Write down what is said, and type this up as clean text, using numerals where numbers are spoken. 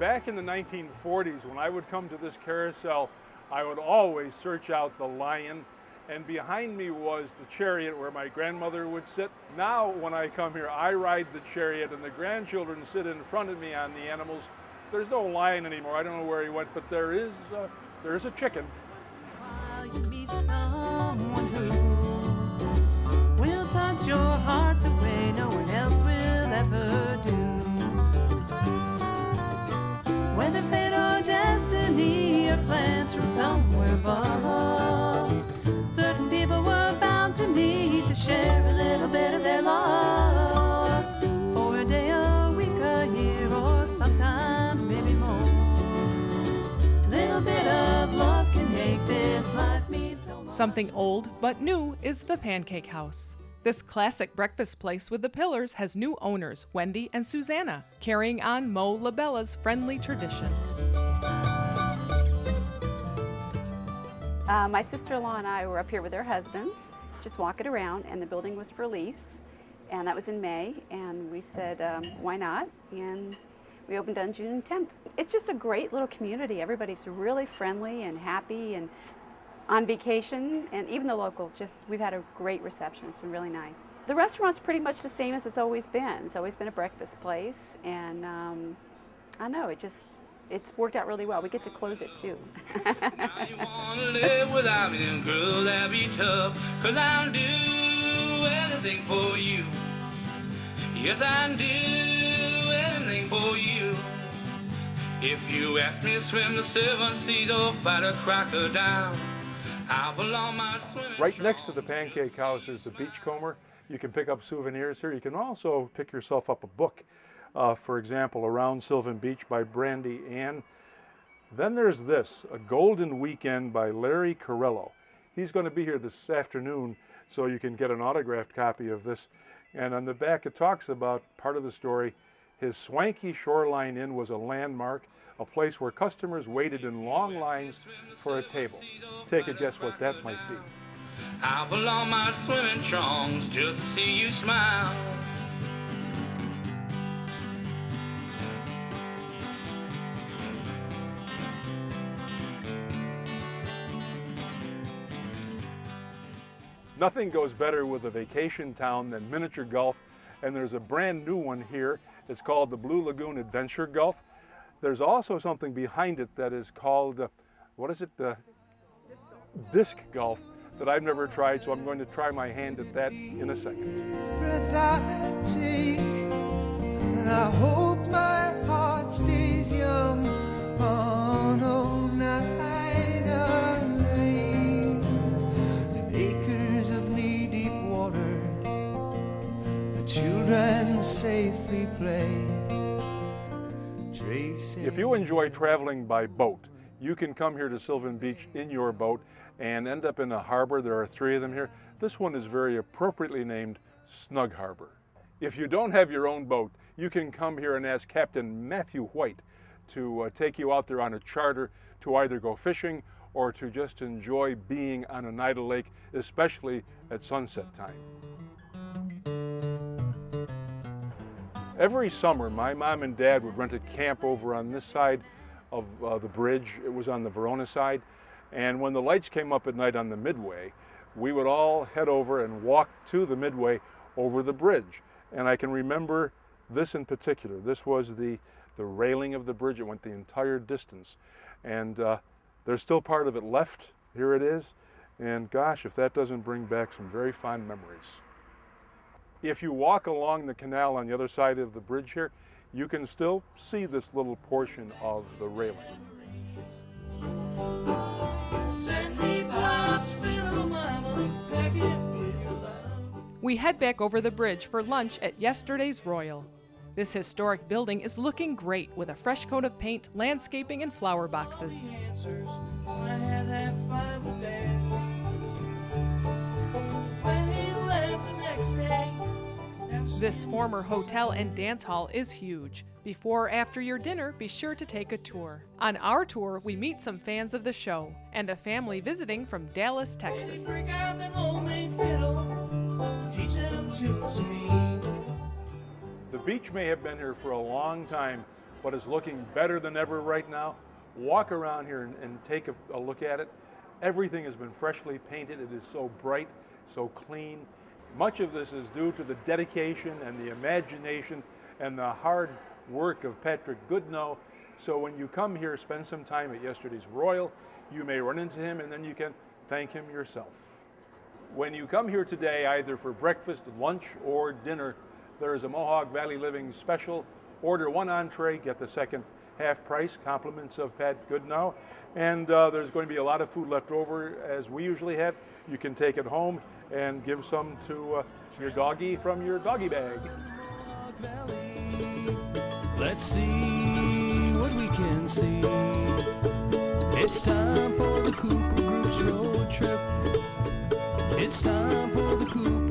Back in the 1940s, when I would come to this carousel, I would always search out the lion, and behind me was the chariot where my grandmother would sit. Now, when I come here, I ride the chariot and the grandchildren sit in front of me on the animals. There's no lion anymore. I don't know where he went, but there is a chicken. While you meet someone who will touch your heart the way no one else will ever do. Whether fate or destiny or plans from somewhere above, certain people were bound to meet to share a little bit of their love. For a day, a week, a year, or sometimes maybe more. A little bit of love can make this life mean so much. Something old but new is the Pancake House. This classic breakfast place with the pillars has new owners, Wendy and Susanna, carrying on Mo LaBella's friendly tradition. My sister-in-law and I were up here with their husbands, just walking around, and the building was for lease, and that was in May, and we said, why not? And we opened on June 10th. It's just a great little community. Everybody's really friendly and happy and on vacation, and even the locals, we've had a great reception. It's been really nice. The restaurant's pretty much the same as it's always been. It's always been a breakfast place, and I don't know, it's worked out really well. We get to close it too. Now you wanna live without me, girl, that'd be tough, 'cause I'll do anything for you. Yes, I'll do anything for you. If you ask me to swim the 7 seas or fight a crocodile, I belong my swimming. Right next to the Pancake House is the Beachcomber. You can pick up souvenirs here. You can also pick yourself up a book. For example, Around Sylvan Beach by Brandy Ann. Then there's this, A Golden Weekend by Larry Corello. He's going to be here this afternoon, so you can get an autographed copy of this. And on the back it talks about part of the story. His swanky Shoreline Inn was a landmark, a place where customers waited in long lines for a table. Take a guess what that might be. I belong my swimming trunks just to see you smile. Nothing goes better with a vacation town than miniature golf, and there's a brand new one here. It's called the Blue Lagoon Adventure Golf. There's also something behind it that is called, what is it? Disc golf that I've never tried, so I'm going to try my hand at that in a second. Breath I take, and I hope my heart stays young on all night of rain. And acres of knee-deep water, the children safely play. If you enjoy traveling by boat, you can come here to Sylvan Beach in your boat and end up in a harbor. There are 3 of them here. This one is very appropriately named Snug Harbor. If you don't have your own boat, you can come here and ask Captain Matthew White to take you out there on a charter to either go fishing or to just enjoy being on an idle lake, especially at sunset time. Every summer, my mom and dad would rent a camp over on this side of the bridge. It was on the Verona side. And when the lights came up at night on the Midway, we would all head over and walk to the Midway over the bridge. And I can remember this in particular. This was the railing of the bridge. It went the entire distance. And there's still part of it left. Here it is. And gosh, if that doesn't bring back some very fond memories. If you walk along the canal on the other side of the bridge here, you can still see this little portion of the railing. We head back over the bridge for lunch at yesterday's Royal. This historic building is looking great with a fresh coat of paint, landscaping, and flower boxes. This former hotel and dance hall is huge. Before or after your dinner, be sure to take a tour. On our tour, we meet some fans of the show and a family visiting from Dallas, Texas. The beach may have been here for a long time, but it's looking better than ever right now. Walk around here and take a look at it. Everything has been freshly painted. It is so bright, so clean. Much of this is due to the dedication and the imagination and the hard work of Patrick Goodnow. So when you come here, spend some time at yesterday's Royal, you may run into him and then you can thank him yourself. When you come here today, either for breakfast, lunch, or dinner, there is a Mohawk Valley Living special. Order one entree, get the second half price, compliments of Pat Goodnow. And there's going to be a lot of food left over, as we usually have. You can take it home and give some to your doggie from your doggy bag. Let's see what we can see. It's time for the Cooper Group's road trip. It's time for the Cooper